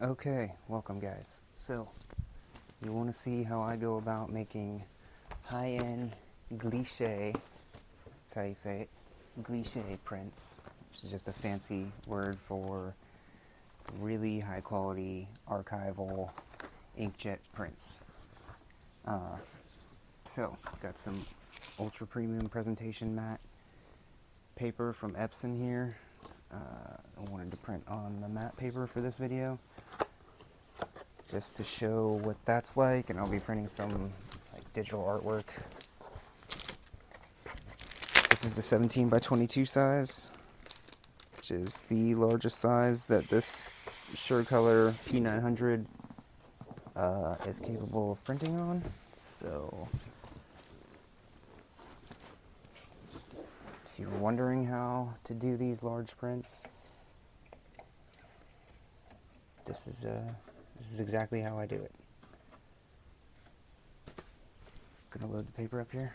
Okay, welcome guys. So, you want to see how I go about making high-end cliché, that's how you say it, cliché prints, which is just a fancy word for really high-quality archival inkjet prints. So, got some ultra premium presentation matte paper from Epson here. I wanted to print on the matte paper for this video, just to show what that's like, and I'll be printing some like digital artwork. This is the 17 by 22 size, which is the largest size that this SureColor P900 is capable of printing on. So, if you're wondering how to do these large prints, this is exactly how I do it. Gonna load the paper up here.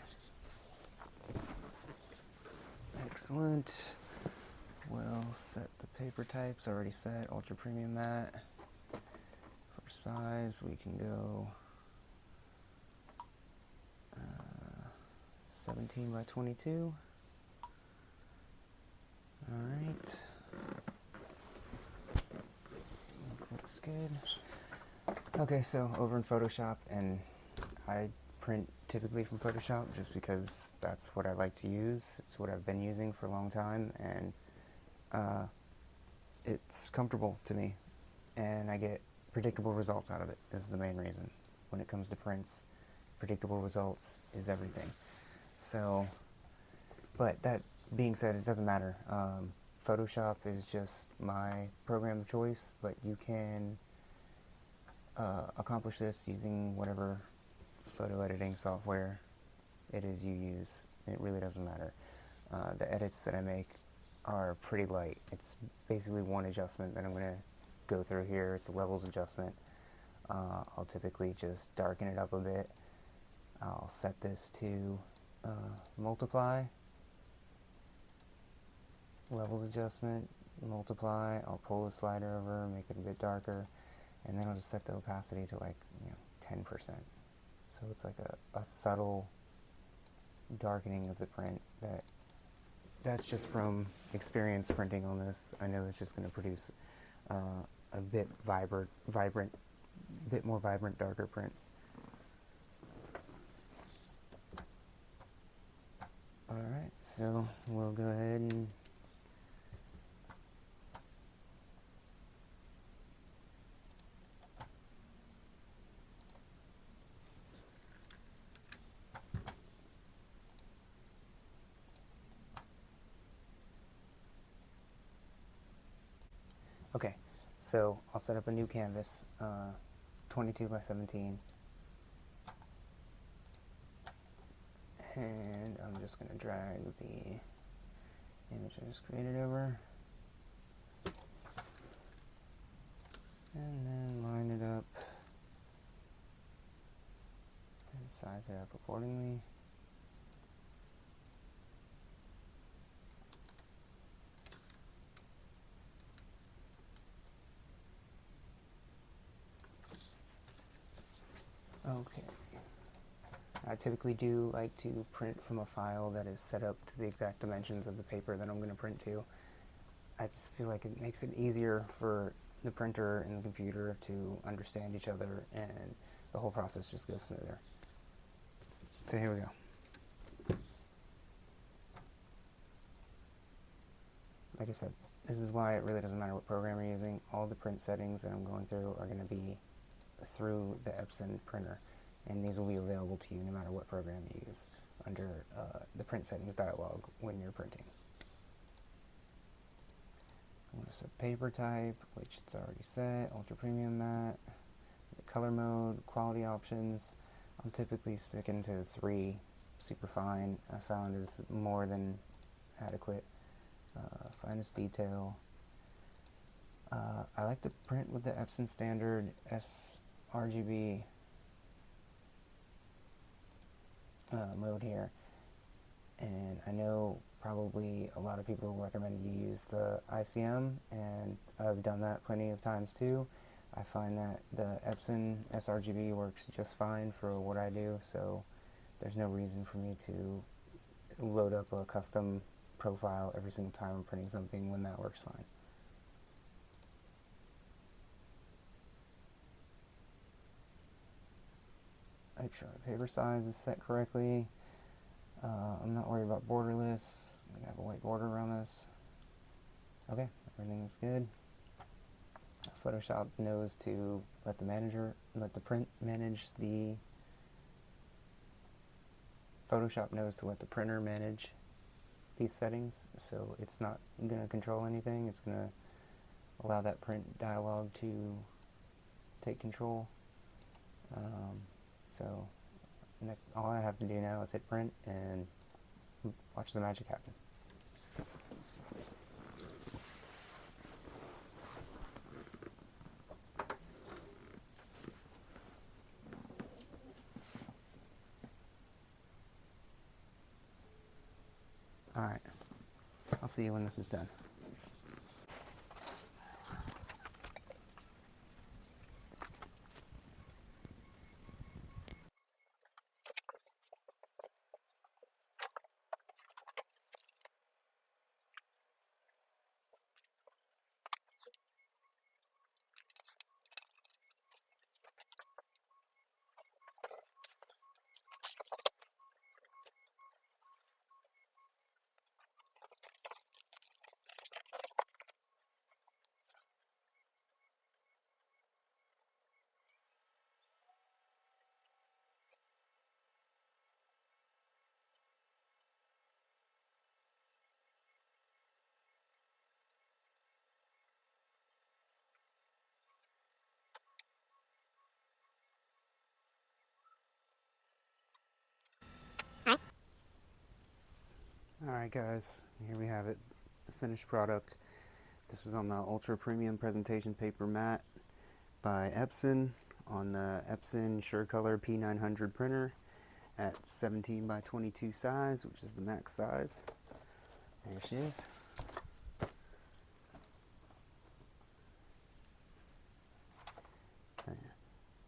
Excellent. We'll set the paper types, already set, ultra premium matte. For size, we can go 17 by 22. Alright. Looks good. Okay, so over in Photoshop, and I print typically from Photoshop just because that's what I like to use. It's what I've been using for a long time, and it's comfortable to me, and I get predictable results out of it is the main reason. When it comes to prints, predictable results is everything. So, but that being said, it doesn't matter. Photoshop is just my program of choice, but you can accomplish this using whatever photo editing software it is you use. It really doesn't matter. The edits that I make are pretty light. It's basically one adjustment that I'm going to go through here. It's a levels adjustment. I'll typically just darken it up a bit. I'll set this to multiply, levels adjustment, multiply. I'll pull the slider over, make it a bit darker, and then I'll just set the opacity to like 10%. So it's like a subtle darkening of the print. That's just from experience printing on this. I know it's just going to produce a bit more vibrant, darker print. Alright, so we'll go ahead and okay, so I'll set up a new canvas, 22 by 17, and I'm just going to drag the image I just created over, and then line it up and size it up accordingly. Okay. I typically do like to print from a file that is set up to the exact dimensions of the paper that I'm going to print to. I just feel like it makes it easier for the printer and the computer to understand each other, and the whole process just goes smoother. So here we go. Like I said, this is why it really doesn't matter what program you're using. All the print settings that I'm going through are going to be through the Epson printer, and these will be available to you no matter what program you use under the print settings dialog when you're printing. I'm going to set paper type, which it's already set, ultra premium matte, the color mode, quality options. I'm typically sticking to 3 superfine. I found is more than adequate. Finest detail. I like to print with the Epson standard sRGB mode here, and I know probably a lot of people recommend you use the ICM, and I've done that plenty of times too. I find that the Epson sRGB works just fine for what I do, so there's no reason for me to load up a custom profile every single time I'm printing something when that works fine. Make sure the paper size is set correctly. I'm not worried about borderless. I'm going to have a white border around this. Okay, everything looks good. Photoshop knows to let the print manage the Photoshop knows to let the printer manage these settings, so it's not going to control anything. It's going to allow that print dialog to take control. So all I have to do now is hit print and watch the magic happen. Alright, I'll see you when this is done. Alright guys, here we have it, the finished product. This was on the Ultra Premium Presentation Paper Matte by Epson on the Epson SureColor P900 printer at 17 by 22 size, which is the max size. There she is.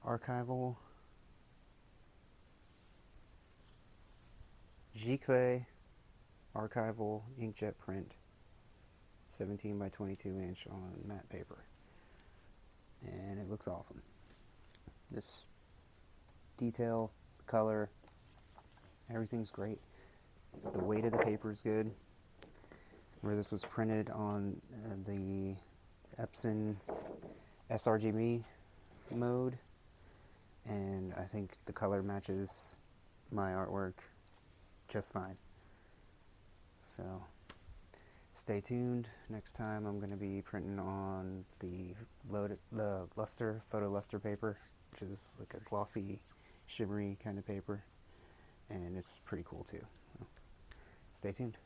Archival Giclée archival inkjet print, 17 by 22 inch on matte paper, and it looks awesome. This detail, the color, everything's great. The weight of the paper is good. Where this was printed on the Epson sRGB mode, and I think the color matches my artwork just fine. So stay tuned. Next time I'm going to be printing on the photo luster paper, which is like a glossy, shimmery kind of paper, and it's pretty cool too. So stay tuned.